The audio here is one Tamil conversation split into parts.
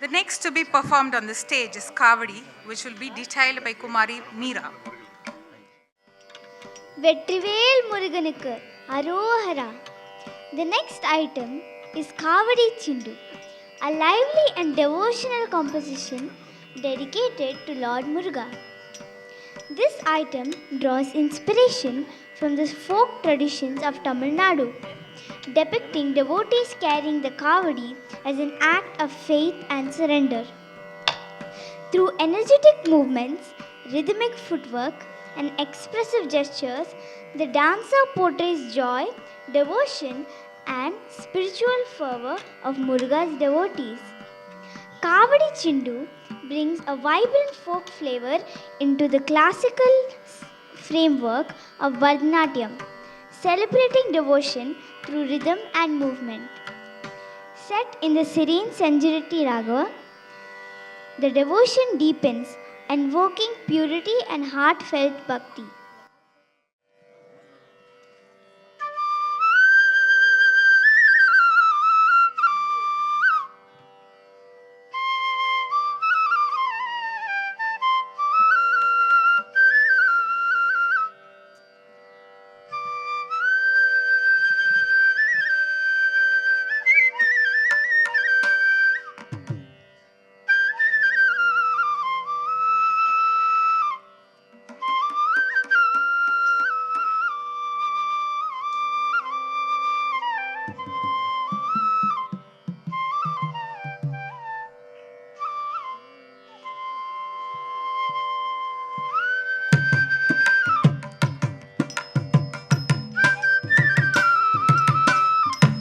The next to be performed on the stage is Kavadi, which will be detailed by Kumari Meera. Vetrivel Muruganukku Arohara. The next item is Kavadi Chindu, a lively and devotional composition dedicated to Lord Muruga. This item draws inspiration from the folk traditions of Tamil Nadu, depicting devotees carrying the Kavadi as an act of faith and surrender. Through energetic movements, rhythmic footwork, and expressive gestures, the dancer portrays joy, devotion, and spiritual fervor of Muruga's devotees. Kavadi Chindu brings a vibrant folk flavor into the classical framework of Bharatanatyam, celebrating devotion through rhythm and movement. Set in the serene Sanjirati Raga, the devotion deepens, invoking purity and heartfelt bhakti.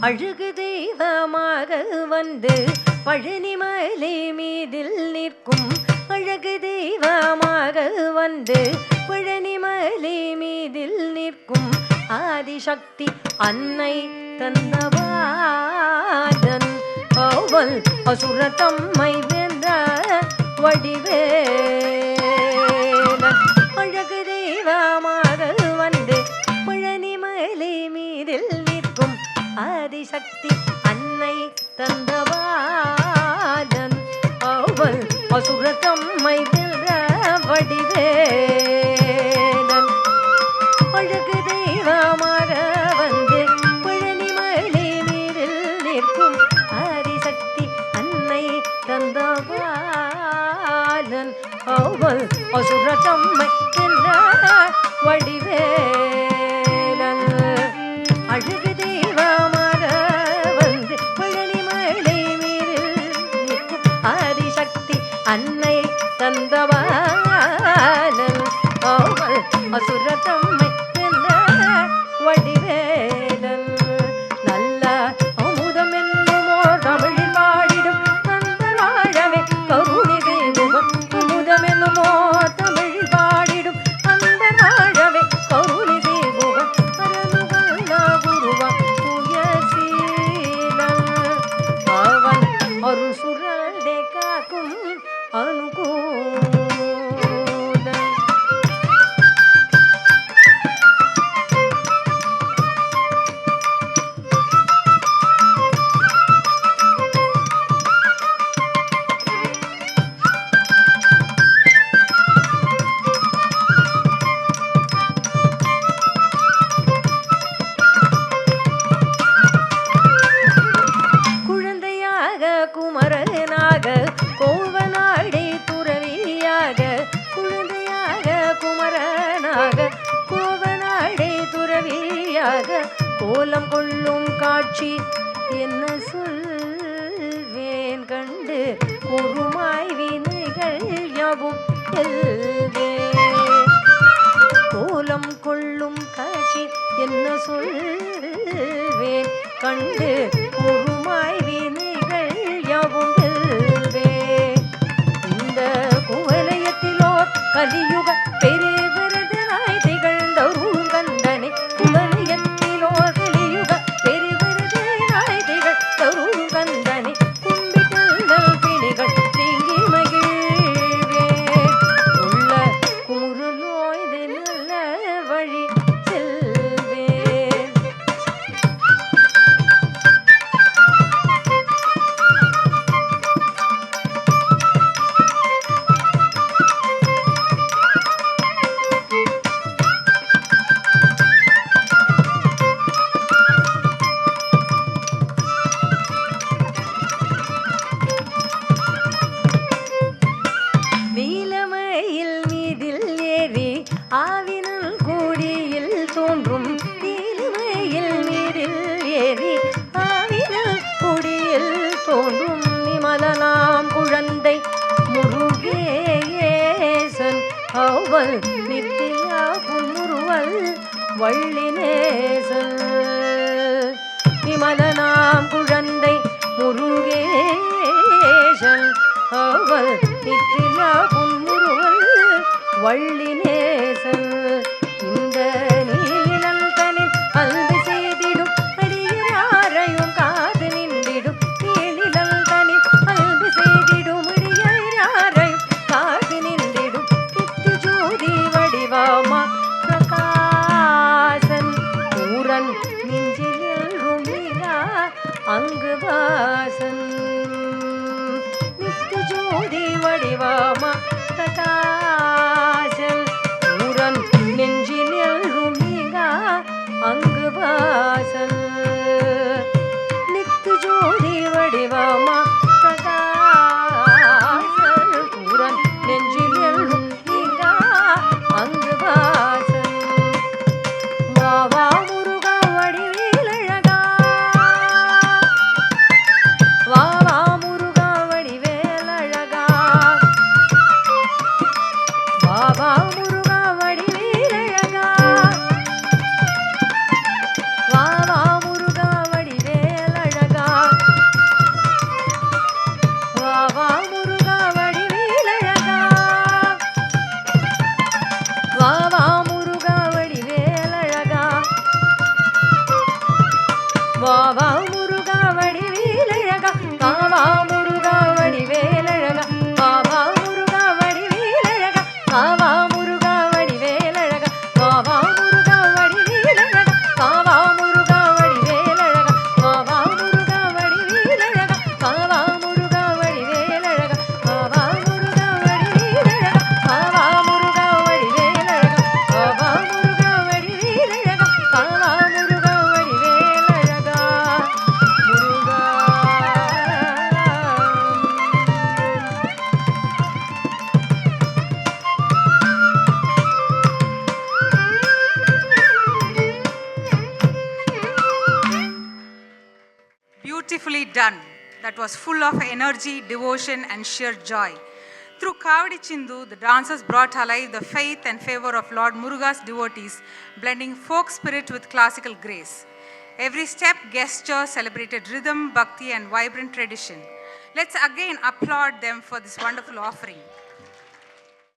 அழகு தெய்வமாக வந்து பழனிமலை மீதில் நிற்கும் அழகு தெய்வமாக வந்து பழனிமலை மீதில் நிற்கும் ஆதிசக்தி அன்னை தந்தவாதன் அவள் அசுரத்தம்மை வென்ற வடிவேலன் அழகு தெய்வமாக வந்து பழனிமலை மீதில் நிற்கும் ஆதிசக்தி அன்னை தந்தவாதன் அவள் அசுரத்தம்மை வென்ற வடிவேலன் அழகு தெய்வமாக வந்து பழனிமலை மீதில் நிற்கும் ஆதிசக்தி அன்னை தந்தவாதன் அவள் அசுரத்தம்மை வென்ற வடிவேலன் அழகு தெய்வமாக வந்து பழனிமலை மீதில் நிற்கும் ஆதிசக்தி அன்னை தந்தவாளன் அவள் அசுரத்தம்மை வென்ற வடிவேலன் நல்ல அமுதம் என்னுமோ தமிழில் பாடிடும் அந்த வாழவே கருணை செய்துவன் அமுதம் என்னுமோ தமிழில் பாடிடும் அந்த வாழவே கருணை செய்துவன் அருள் சுரண்டே காக்கும் அனுகூல குமரனாக கோவனாடை துறவியாக குழந்தையாக குமரனாக கோவனாடை துறவியாக கோலம் கொள்ளும் காட்சி என்ன சொல்வேன் கண்டு குருமாய் வினைகள் யாவும் எல்வேன் கோலம் கொள்ளும் காட்சி என்ன சொல்வேன் கண்டு குருமாய் வினைகள் யாவும் எல்வேன் இந்த குவலயத்திலோ கலியுக பெருவிருதனாய் திகழ்ந்தருள் கந்தனை குவலயத்திலோ கலியுக பெருவிருதனாய் திகழ்ந்தருள் கந்தனை கும்பிட்டல் பிணிகள் நீங்கி மகிழ்வே உள்ள குமுறலோய்து நல்ல வழி செல்வேன் அவள் நித்திலா புன்முறுவல் வள்ளினேசன் விமலனாம் குழந்தை முருகேசன் அவள் நித்திலா புன்முறுவல் வள்ளினேசன் இந்த நீலந்தனில் அல்பு செய்திடும் அடியாரையும் காது நின்றிடும் நீலந்தனில் அல்பு செய்திடும் அடியாரையும் காது நின்றிடும் நித்திய ஜோதி வடிவாமா பிரகாசன் பூரன் நெஞ்சில் ருமிகா அங்கு வாசன் நித்திய ஜோதி வடிவாமா பிரகாசன் பூரன் நெஞ்சில் ருமிகா அங்கு வாசன் நித்திய ஜோதி வடிவாமா பிரகாசன் பூரன் நெஞ்சில் ருமிகா அங்கு வாசன் வாவா முருகா வடிவேலழகா வாவா முருகா வடிவேலழகா வாவா முருகா வடிவேலழகா வாவா முருகா வடிவேலழகா வாவா முருகா வடிவேலழகா வாவா முருகா வடிவேலழகா வாவா முருகா வடிவேலழகா வாவா முருகா வடிவேலழகா வாவா முருகா வடிவேலழகா வாவா முருகா வடிவேலழகா வாவா முருகா வடிவேலழகா வாவா முருகா வடிவேலழகா வாவா முருகா வடிவேலழகா வாவா முருகா வடிவேலழகா வாவா முருகா வடிவேலழகா வாவா முருகா வடிவேலழகா வாவா முருகா வடிவேலழகா வாவா முருகா வடிவேலழகா முருகா. Beautifully done. That was full of energy, devotion, and sheer joy. Through Kavadi Chindu, the dancers brought alive the faith and favor of Lord Muruga's devotees, blending folk spirit with classical grace. Every step, gesture celebrated rhythm, bhakti, and vibrant tradition. Let's again applaud them for this wonderful offering.